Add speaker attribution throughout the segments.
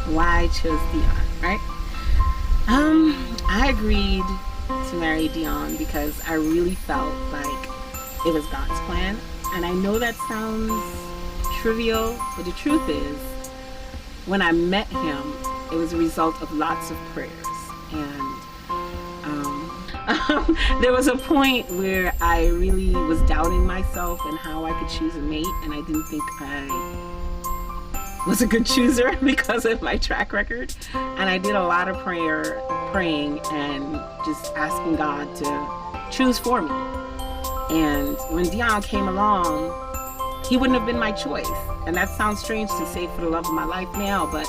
Speaker 1: why I chose Dion, right? I agreed to marry Dion because I really felt like it was God's plan. And I know that sounds trivial, but the truth is, when I met him, it was a result of lots of prayers. And there was a point where I really was doubting myself and how I could choose a mate, and I didn't think I was a good chooser because of my track record. And I did a lot of praying and just asking God to choose for me. And when Dion came along, he wouldn't have been my choice. And that sounds strange to say for the love of my life now, but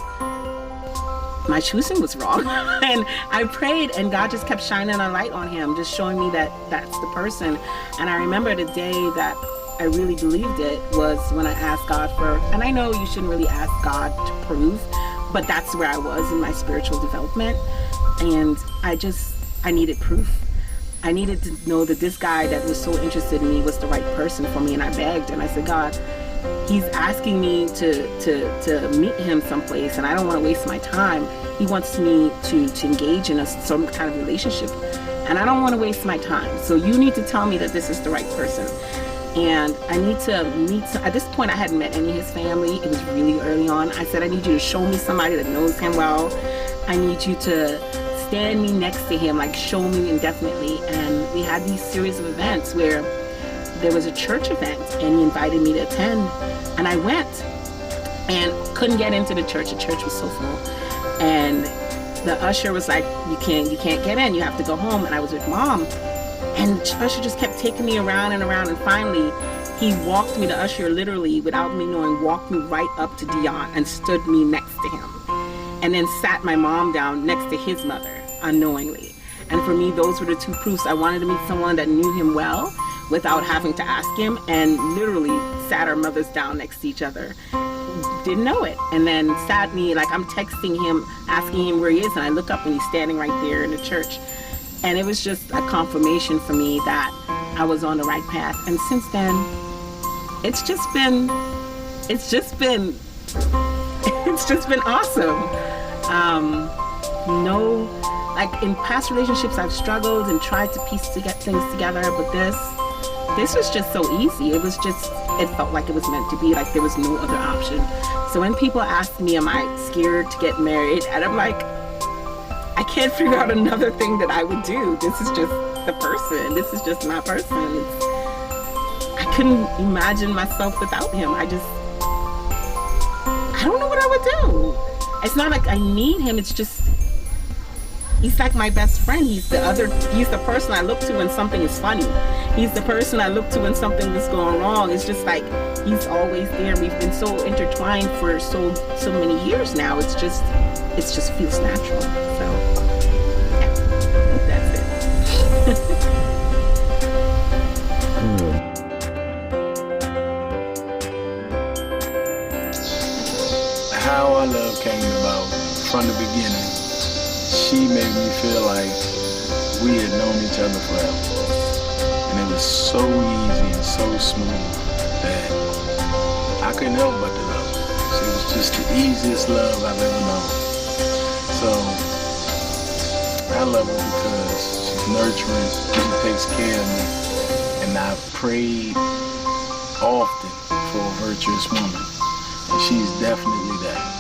Speaker 1: my choosing was wrong. And I prayed, and God just kept shining a light on him, just showing me that that's the person. And I remember the day that I really believed it was when I asked God for, and I know you shouldn't really ask God to prove, but that's where I was in my spiritual development. And I needed proof. I needed to know that this guy that was so interested in me was the right person for me. And I begged, and I said, God, he's asking me to meet him someplace, and I don't want to waste my time. He wants me to engage in some kind of relationship, and I don't want to waste my time. So you need to tell me that this is the right person. And I need to meet at this point, I hadn't met any of his family. It was really early on. I said, I need you to show me somebody that knows him well. I need you to stand me next to him, like show me indefinitely. And we had these series of events where there was a church event, and he invited me to attend, and I went and couldn't get into the church. The church was so full, and the usher was like, you can't get in, you have to go home. And I was with Mom, and the usher just kept taking me around and around, and finally he walked me, the usher literally, without me knowing, walked me right up to Dion and stood me next to him, and then sat my mom down next to his mother unknowingly. And for me, those were the two proofs. I wanted to meet someone that knew him well without having to ask him, and literally sat our mothers down next to each other. Didn't know it. And then sat me, like I'm texting him, asking him where he is, and I look up and he's standing right there in the church. And it was just a confirmation for me that I was on the right path. And since then, it's just been awesome. Like in past relationships, I've struggled and tried to piece to get things together, but this was just so easy. It felt like it was meant to be, like there was no other option. So when people ask me, am I scared to get married? And I'm like, I can't figure out another thing that I would do. This is just the person. This is just my person. I couldn't imagine myself without him. I don't know what I would do. It's not like I need him. It's just, he's like my best friend. He's the person I look to when something is funny. He's the person I look to when something is going wrong. It's just like, he's always there. We've been so intertwined for so many years now. It just feels natural. So, yeah, that's it.
Speaker 2: How our love came about from the beginning. She made me feel like we had known each other forever. And it was so easy and so smooth that I couldn't help but to love her. She was just the easiest love I've ever known. So I love her because she's nurturing, she takes care of me. And I've prayed often for a virtuous woman. And she's definitely that.